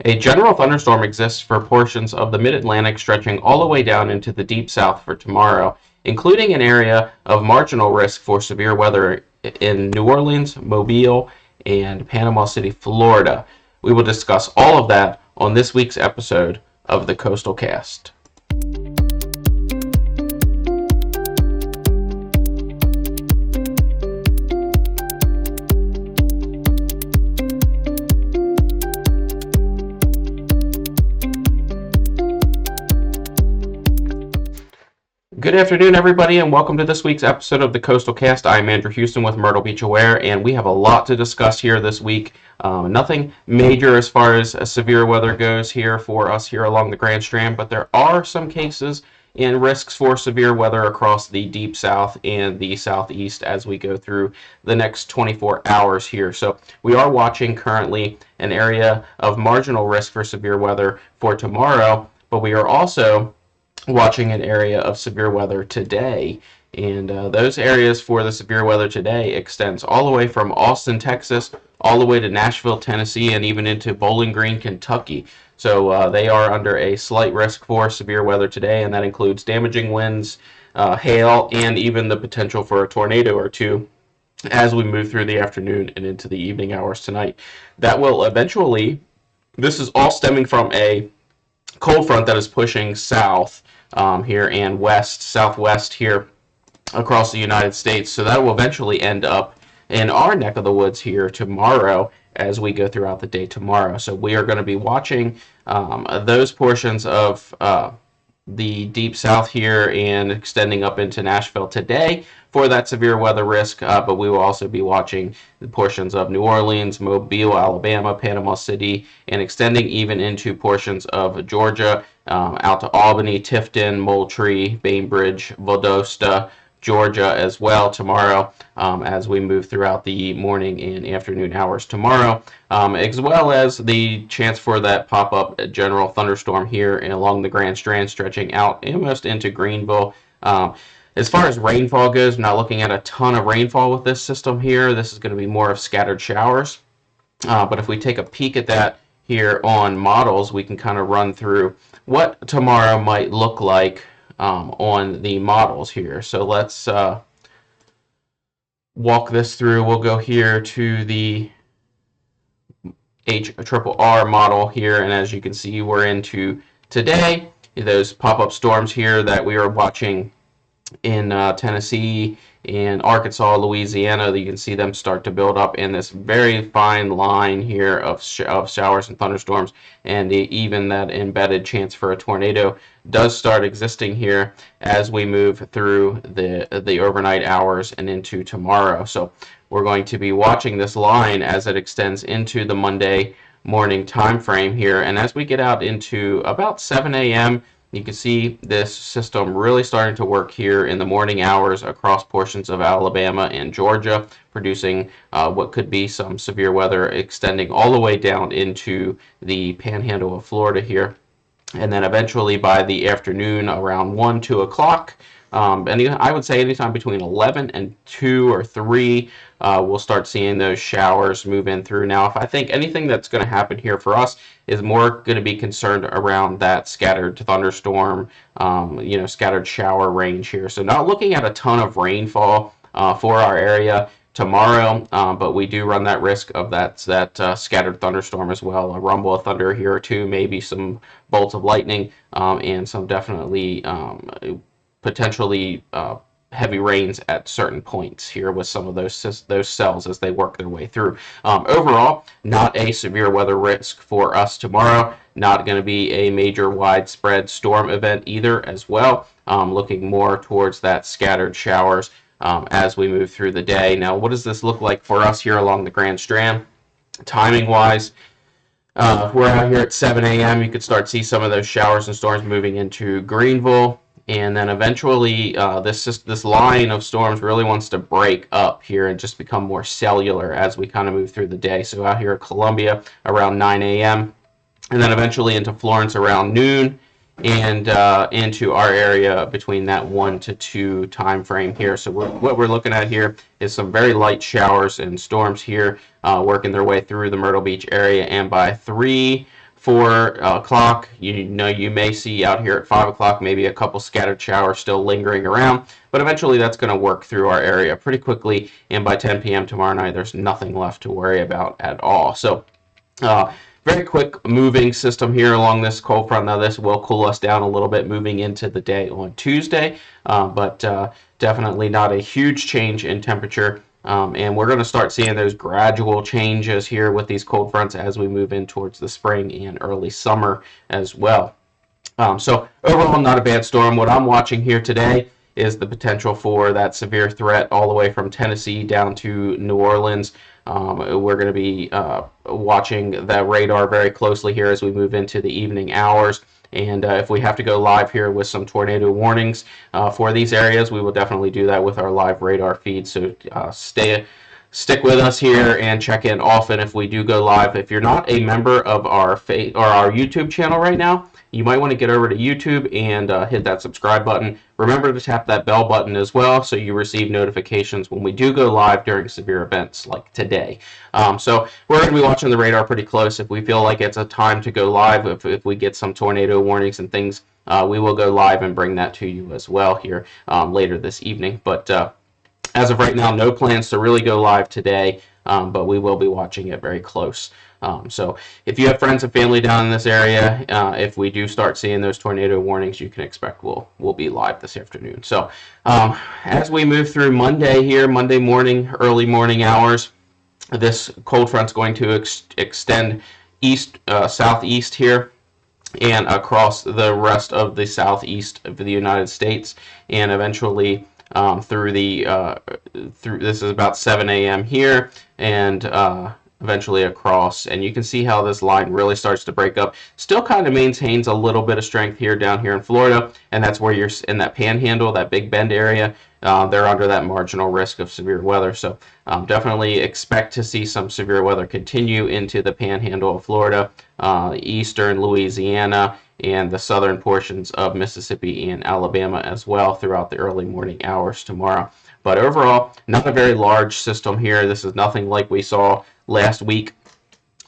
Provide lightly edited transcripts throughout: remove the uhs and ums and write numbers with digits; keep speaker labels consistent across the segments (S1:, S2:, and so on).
S1: A general thunderstorm exists for portions of the mid-Atlantic stretching all the way down into the deep south for tomorrow, including an area of marginal risk for severe weather in New Orleans, Mobile, and Panama City, Florida. We will discuss all of that on this week's episode of the Coastal Cast. Good afternoon, everybody, and welcome to this week's episode of the Coastal Cast. I'm Andrew Houston with Myrtle Beach Aware, and we have a lot to discuss here this week. Nothing major as far as severe weather goes here for us here along the Grand Strand, but there are some cases and risks for severe weather across the deep south and the southeast as we go through the next 24 hours here. So we are watching currently an area of marginal risk for severe weather for tomorrow, but we are also watching an area of severe weather today, and those areas for the severe weather today extends all the way from Austin, Texas, all the way to Nashville, Tennessee, and even into Bowling Green, Kentucky. So they are under a slight risk for severe weather today, and that includes damaging winds, hail, and even the potential for a tornado or two as we move through the afternoon and into the evening hours tonight. That will eventually, this is all stemming from a cold front that is pushing south here and southwest here across the United States. So that will eventually end up in our neck of the woods here tomorrow as we go throughout the day tomorrow. So we are going to be watching those portions of the deep south here and extending up into Nashville today for that severe weather risk, but we will also be watching the portions of New Orleans, Mobile, Alabama, Panama City, and extending even into portions of Georgia, out to Albany, Tifton, Moultrie, Bainbridge, Valdosta, Georgia as well tomorrow, as we move throughout the morning and afternoon hours tomorrow, as well as the chance for that pop-up general thunderstorm here and along the Grand Strand stretching out almost into Greenville. As far as rainfall goes, I'm not looking at a ton of rainfall with this system here. This is going to be more of scattered showers, but if we take a peek at that here on models, we can kind of run through what tomorrow might look like on the models here. So let's walk this through. We'll go here to the HRRR model here, and as you can see, we're into today. Those pop-up storms here that we are watching in Tennessee, in Arkansas, Louisiana, you can see them start to build up in this very fine line here of showers and thunderstorms, and even that embedded chance for a tornado does start existing here as we move through the overnight hours and into tomorrow. So we're going to be watching this line as it extends into the Monday morning time frame here, and as we get out into about 7 a.m., you can see this system really starting to work here in the morning hours across portions of Alabama and Georgia, producing what could be some severe weather extending all the way down into the panhandle of Florida here. And then eventually by the afternoon around 1, 2 o'clock, and I would say anytime between 11 and 2 or 3, we'll start seeing those showers move in through. Now, if I think anything that's going to happen here for us is more going to be concerned around that scattered thunderstorm, scattered shower range here. So not looking at a ton of rainfall for our area tomorrow, but we do run that risk of that scattered thunderstorm as well. A rumble of thunder here or two, maybe some bolts of lightning, and some definitely potentially heavy rains at certain points here with some of those cells as they work their way through. Overall, not a severe weather risk for us tomorrow. Not going to be a major widespread storm event either as well. Looking more towards that scattered showers as we move through the day. Now, what does this look like for us here along the Grand Strand? Timing-wise, we're out here at 7 a.m. You could start to see some of those showers and storms moving into Greenville. And then eventually this line of storms really wants to break up here and just become more cellular as we kind of move through the day. So out here at Columbia around 9 a.m. and then eventually into Florence around noon, and into our area between that 1 to 2 time frame here. So what we're looking at here is some very light showers and storms here working their way through the Myrtle Beach area, and by 3, 4 o'clock, you may see out here at 5 o'clock maybe a couple scattered showers still lingering around, but eventually that's going to work through our area pretty quickly, and by 10 p.m. tomorrow night there's nothing left to worry about at all. So very quick moving system here along this cold front. Now this will cool us down a little bit moving into the day on Tuesday, but definitely not a huge change in temperature. And we're going to start seeing those gradual changes here with these cold fronts as we move in towards the spring and early summer as well. So overall, not a bad storm. What I'm watching here today is the potential for that severe threat all the way from Tennessee down to New Orleans. We're going to be watching the radar very closely here as we move into the evening hours. And if we have to go live here with some tornado warnings for these areas, we will definitely do that with our live radar feed. So stick with us here and check in often if we do go live. If you're not a member of our YouTube channel right now, you might want to get over to YouTube and hit that subscribe button. Remember to tap that bell button as well so you receive notifications when we do go live during severe events like today. So we're going to be watching the radar pretty close. If we feel like it's a time to go live, if we get some tornado warnings and things, we will go live and bring that to you as well here later this evening. But as of right now, no plans to really go live today, but we will be watching it very close. So if you have friends and family down in this area, if we do start seeing those tornado warnings, you can expect we'll be live this afternoon. So as we move through Monday here, Monday morning, early morning hours, this cold front's going to extend southeast here and across the rest of the southeast of the United States, and eventually through this is about 7 a.m. here, and eventually across, and you can see how this line really starts to break up. Still kind of maintains a little bit of strength here down here in Florida, and that's where you're in that panhandle, that Big Bend area. They're under that marginal risk of severe weather, so definitely expect to see some severe weather continue into the panhandle of Florida, eastern Louisiana, and the southern portions of Mississippi and Alabama as well throughout the early morning hours tomorrow. But overall, not a very large system here. This is nothing like we saw last week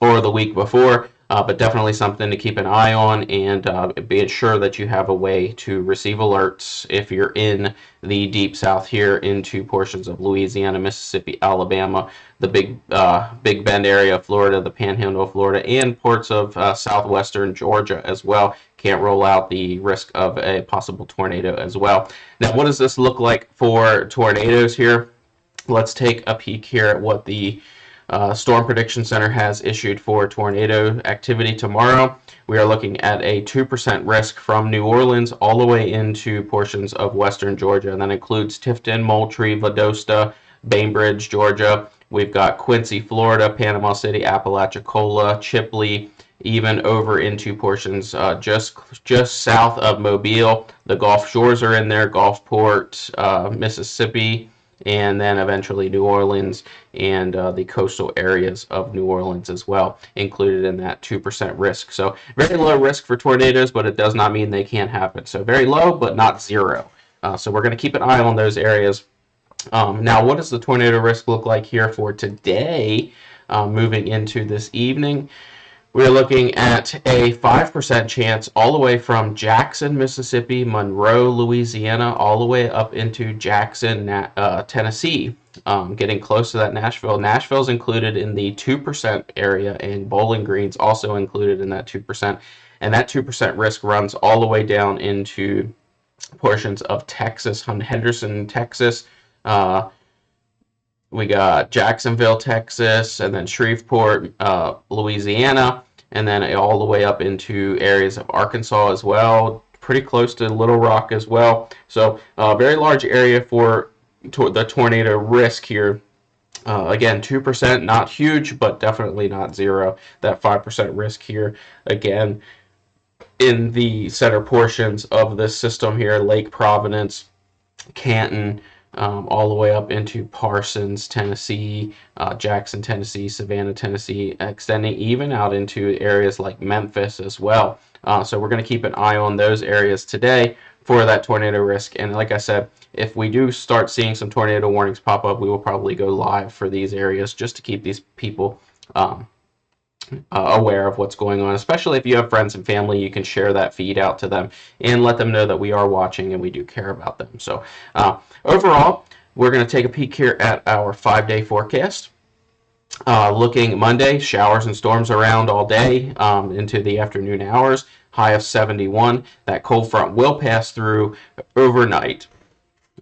S1: or the week before, but definitely something to keep an eye on, and be sure that you have a way to receive alerts if you're in the deep south here into portions of Louisiana, Mississippi, Alabama, the Big Bend area of Florida, the Panhandle of Florida, and parts of southwestern Georgia as well. Can't rule out the risk of a possible tornado as well. Now, what does this look like for tornadoes here? Let's take a peek here at what the Storm Prediction Center has issued for tornado activity tomorrow. We are looking at a 2% risk from New Orleans all the way into portions of western Georgia, and that includes Tifton, Moultrie, Valdosta, Bainbridge, Georgia. We've got Quincy, Florida, Panama City, Apalachicola, Chipley, even over into portions just south of Mobile. The Gulf Shores are in there, Gulfport, Mississippi, and then eventually New Orleans and the coastal areas of New Orleans as well, included in that 2% risk. So very low risk for tornadoes, but it does not mean they can't happen. So very low, but not zero. So we're going to keep an eye on those areas. Now, what does the tornado risk look like here for today, moving into this evening? We're looking at a 5% chance all the way from Jackson, Mississippi, Monroe, Louisiana, all the way up into Jackson, Tennessee, getting close to that Nashville. Nashville's included in the 2% area, and Bowling Green's also included in that 2%. And that 2% risk runs all the way down into portions of Texas, Henderson, Texas. We got Jacksonville, Texas, and then Shreveport, Louisiana, and then all the way up into areas of Arkansas as well, pretty close to Little Rock as well. So a very large area for the tornado risk here. Again, 2%, not huge, but definitely not zero. That 5% risk here, again, in the center portions of this system here, Lake Providence, Canton, all the way up into Parsons, Tennessee, Jackson, Tennessee, Savannah, Tennessee, extending even out into areas like Memphis as well. So we're going to keep an eye on those areas today for that tornado risk. And like I said, if we do start seeing some tornado warnings pop up, we will probably go live for these areas just to keep these people aware of what's going on, especially if you have friends and family. You can share that feed out to them and let them know that we are watching and we do care about them. So overall, we're going to take a peek here at our 5-day forecast. Looking Monday, showers and storms around all day into the afternoon hours, high of 71. That cold front will pass through overnight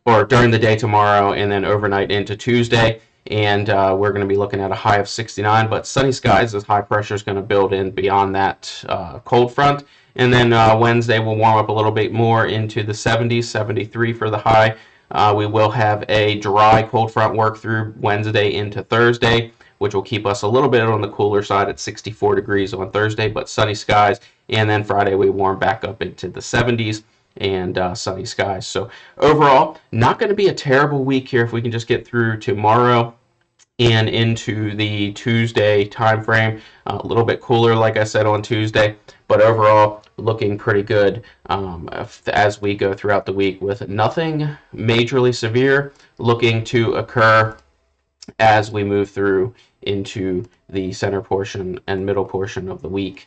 S1: or during the day tomorrow and then overnight into Tuesday. And we're going to be looking at a high of 69, but sunny skies as high pressure is going to build in beyond that cold front. And then Wednesday will warm up a little bit more into the 70s, 73 for the high. We will have a dry cold front work through Wednesday into Thursday, which will keep us a little bit on the cooler side at 64 degrees on Thursday, but sunny skies. And then Friday we warm back up into the 70s and sunny skies. So overall, not going to be a terrible week here if we can just get through tomorrow and into the Tuesday time frame. A little bit cooler, like I said, on Tuesday, but overall looking pretty good as we go throughout the week, with nothing majorly severe looking to occur as we move through into the center portion and middle portion of the week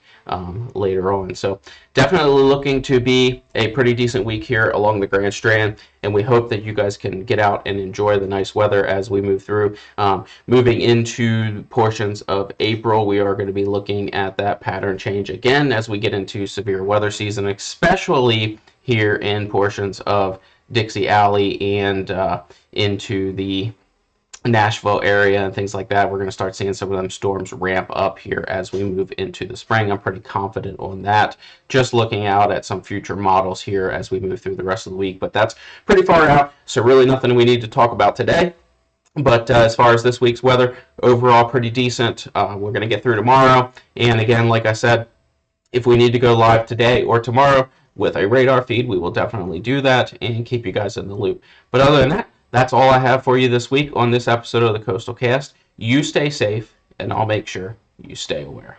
S1: later on. So definitely looking to be a pretty decent week here along the Grand Strand, and we hope that you guys can get out and enjoy the nice weather as we move through. Moving into portions of April, we are going to be looking at that pattern change again as we get into severe weather season, especially here in portions of Dixie Alley and into the Nashville area and things like that. We're going to start seeing some of them storms ramp up here as we move into the spring. I'm pretty confident on that, just looking out at some future models here as we move through the rest of the week, but that's pretty far out, so really nothing we need to talk about today. But as far as this week's weather, overall pretty decent. We're going to get through tomorrow, and again, like I said, if we need to go live today or tomorrow with a radar feed, we will definitely do that and keep you guys in the loop. But other than that, that's all I have for you this week on this episode of the Coastal Cast. You stay safe, and I'll make sure you stay aware.